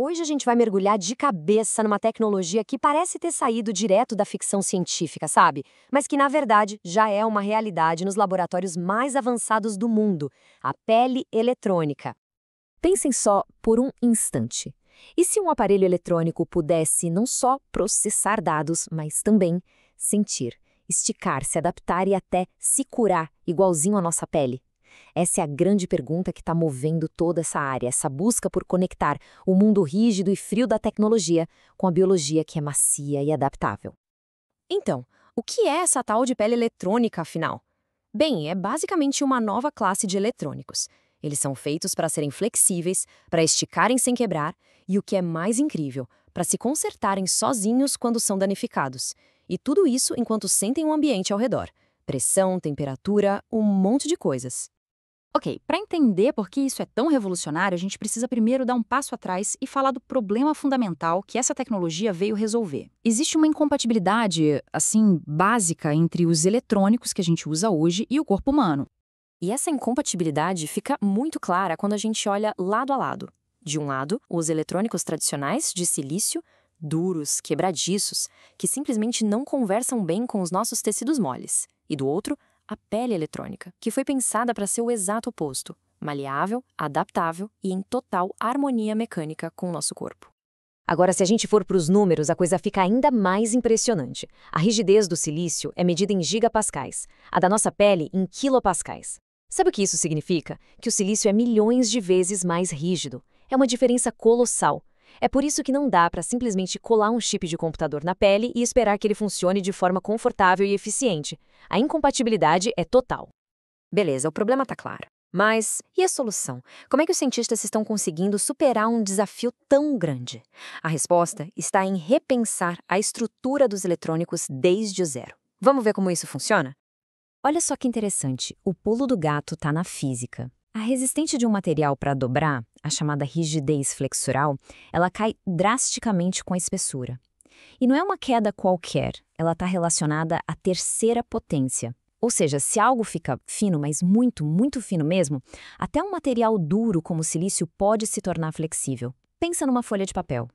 Hoje a gente vai mergulhar de cabeça numa tecnologia que parece ter saído direto da ficção científica, sabe? Mas que, na verdade, já é uma realidade nos laboratórios mais avançados do mundo, a pele eletrônica. Pensem só por um instante. E se um aparelho eletrônico pudesse não só processar dados, mas também sentir, esticar, se adaptar e até se curar igualzinho à nossa pele? Essa é a grande pergunta que está movendo toda essa área, essa busca por conectar o mundo rígido e frio da tecnologia com a biologia que é macia e adaptável. Então, o que é essa tal de pele eletrônica, afinal? Bem, é basicamente uma nova classe de eletrônicos. Eles são feitos para serem flexíveis, para esticarem sem quebrar e, o que é mais incrível, para se consertarem sozinhos quando são danificados. E tudo isso enquanto sentem o ambiente ao redor. Pressão, temperatura, um monte de coisas. Ok, para entender por que isso é tão revolucionário, a gente precisa primeiro dar um passo atrás e falar do problema fundamental que essa tecnologia veio resolver. Existe uma incompatibilidade, assim, básica entre os eletrônicos que a gente usa hoje e o corpo humano. E essa incompatibilidade fica muito clara quando a gente olha lado a lado. De um lado, os eletrônicos tradicionais de silício, duros, quebradiços, que simplesmente não conversam bem com os nossos tecidos moles. E do outro, a pele eletrônica, que foi pensada para ser o exato oposto, maleável, adaptável e em total harmonia mecânica com o nosso corpo. Agora, se a gente for para os números, a coisa fica ainda mais impressionante. A rigidez do silício é medida em gigapascais, a da nossa pele em quilopascais. Sabe o que isso significa? Que o silício é milhões de vezes mais rígido. É uma diferença colossal. É por isso que não dá para simplesmente colar um chip de computador na pele e esperar que ele funcione de forma confortável e eficiente. A incompatibilidade é total. Beleza, o problema está claro. Mas e a solução? Como é que os cientistas estão conseguindo superar um desafio tão grande? A resposta está em repensar a estrutura dos eletrônicos desde o zero. Vamos ver como isso funciona? Olha só que interessante, o pulo do gato está na física. A resistência de um material para dobrar, a chamada rigidez flexural, ela cai drasticamente com a espessura. E não é uma queda qualquer, ela está relacionada à terceira potência. Ou seja, se algo fica fino, mas muito, muito fino mesmo, até um material duro como o silício pode se tornar flexível. Pensa numa folha de papel.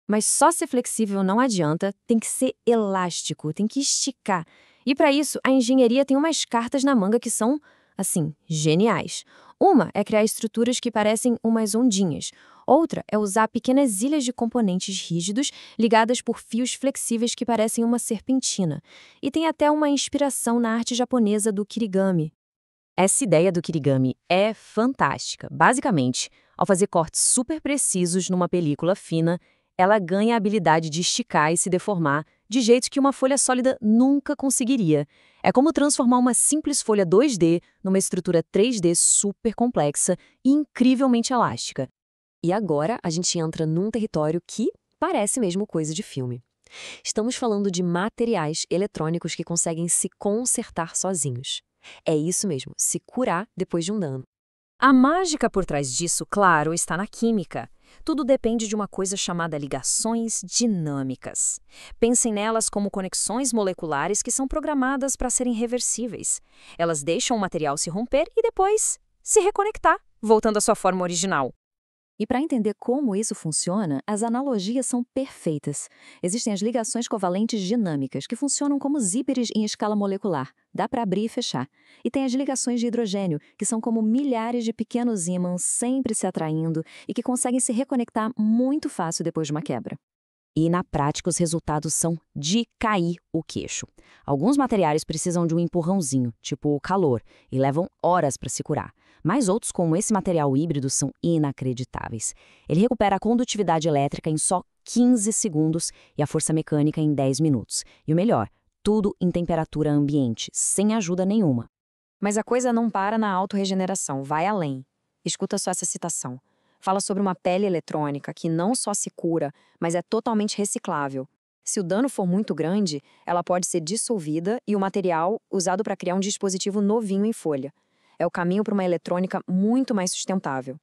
Mas só ser flexível não adianta, tem que ser elástico, tem que esticar. E para isso, a engenharia tem umas cartas na manga que são, assim, geniais. Uma é criar estruturas que parecem umas ondinhas. Outra é usar pequenas ilhas de componentes rígidos ligadas por fios flexíveis que parecem uma serpentina. E tem até uma inspiração na arte japonesa do kirigami. Essa ideia do kirigami é fantástica. Basicamente, ao fazer cortes super precisos numa película fina, ela ganha a habilidade de esticar e se deformar de jeito que uma folha sólida nunca conseguiria. É como transformar uma simples folha 2D numa estrutura 3D super complexa e incrivelmente elástica. E agora a gente entra num território que parece mesmo coisa de filme. Estamos falando de materiais eletrônicos que conseguem se consertar sozinhos. É isso mesmo, se curar depois de um dano. A mágica por trás disso, claro, está na química. Tudo depende de uma coisa chamada ligações dinâmicas. Pensem nelas como conexões moleculares que são programadas para serem reversíveis. Elas deixam o material se romper e depois se reconectar, voltando à sua forma original. E para entender como isso funciona, as analogias são perfeitas. Existem as ligações covalentes dinâmicas, que funcionam como zíperes em escala molecular. Dá para abrir e fechar. E tem as ligações de hidrogênio, que são como milhares de pequenos ímãs sempre se atraindo e que conseguem se reconectar muito fácil depois de uma quebra. E, na prática, os resultados são de cair o queixo. Alguns materiais precisam de um empurrãozinho, tipo o calor, e levam horas para se curar. Mas outros, como esse material híbrido, são inacreditáveis. Ele recupera a condutividade elétrica em só 15 segundos e a força mecânica em 10 minutos. E o melhor, tudo em temperatura ambiente, sem ajuda nenhuma. Mas a coisa não para na autorregeneração, vai além. Escuta só essa citação. Fala sobre uma pele eletrônica que não só se cura, mas é totalmente reciclável. Se o dano for muito grande, ela pode ser dissolvida e o material usado para criar um dispositivo novinho em folha. É o caminho para uma eletrônica muito mais sustentável.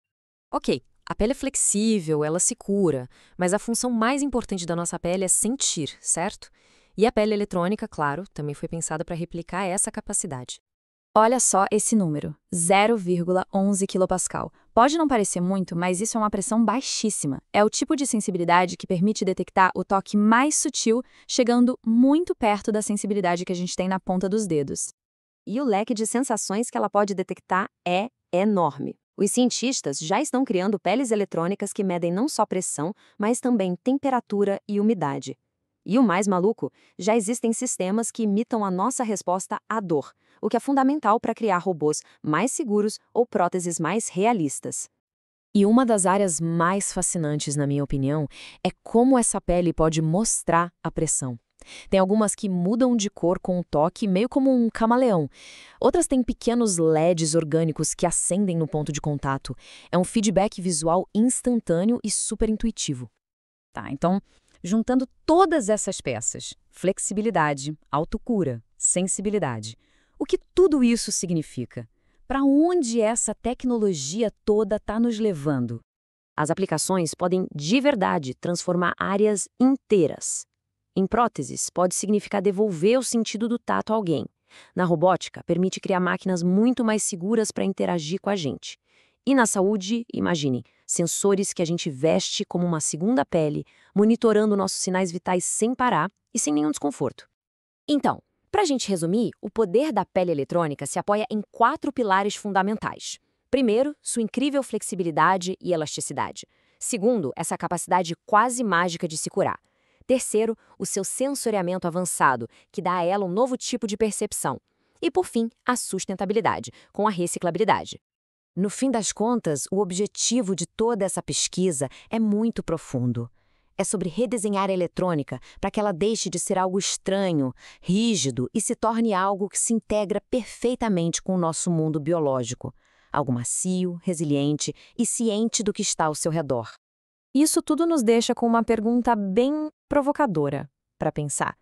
Ok, a pele é flexível, ela se cura, mas a função mais importante da nossa pele é sentir, certo? E a pele eletrônica, claro, também foi pensada para replicar essa capacidade. Olha só esse número, 0,11 kPa. Pode não parecer muito, mas isso é uma pressão baixíssima. É o tipo de sensibilidade que permite detectar o toque mais sutil, chegando muito perto da sensibilidade que a gente tem na ponta dos dedos. E o leque de sensações que ela pode detectar é enorme. Os cientistas já estão criando peles eletrônicas que medem não só pressão, mas também temperatura e umidade. E o mais maluco, já existem sistemas que imitam a nossa resposta à dor, o que é fundamental para criar robôs mais seguros ou próteses mais realistas. E uma das áreas mais fascinantes, na minha opinião, é como essa pele pode mostrar a pressão. Tem algumas que mudam de cor com o toque, meio como um camaleão. Outras têm pequenos LEDs orgânicos que acendem no ponto de contato. É um feedback visual instantâneo e super intuitivo. Tá, então, juntando todas essas peças, flexibilidade, autocura, sensibilidade, o que tudo isso significa? Para onde essa tecnologia toda está nos levando? As aplicações podem, de verdade, transformar áreas inteiras. Em próteses, pode significar devolver o sentido do tato a alguém. Na robótica, permite criar máquinas muito mais seguras para interagir com a gente. E na saúde, imagine, sensores que a gente veste como uma segunda pele, monitorando nossos sinais vitais sem parar e sem nenhum desconforto. Então, para a gente resumir, o poder da pele eletrônica se apoia em 4 pilares fundamentais. Primeiro, sua incrível flexibilidade e elasticidade. Segundo, essa capacidade quase mágica de se curar. Terceiro, o seu sensoriamento avançado, que dá a ela um novo tipo de percepção. E, por fim, a sustentabilidade, com a reciclabilidade. No fim das contas, o objetivo de toda essa pesquisa é muito profundo. É sobre redesenhar a eletrônica para que ela deixe de ser algo estranho, rígido e se torne algo que se integra perfeitamente com o nosso mundo biológico. Algo macio, resiliente e ciente do que está ao seu redor. Isso tudo nos deixa com uma pergunta bem provocadora para pensar.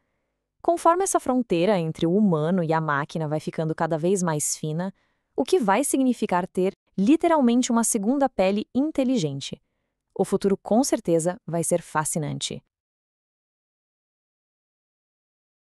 Conforme essa fronteira entre o humano e a máquina vai ficando cada vez mais fina, o que vai significar ter literalmente uma segunda pele inteligente? O futuro com certeza vai ser fascinante.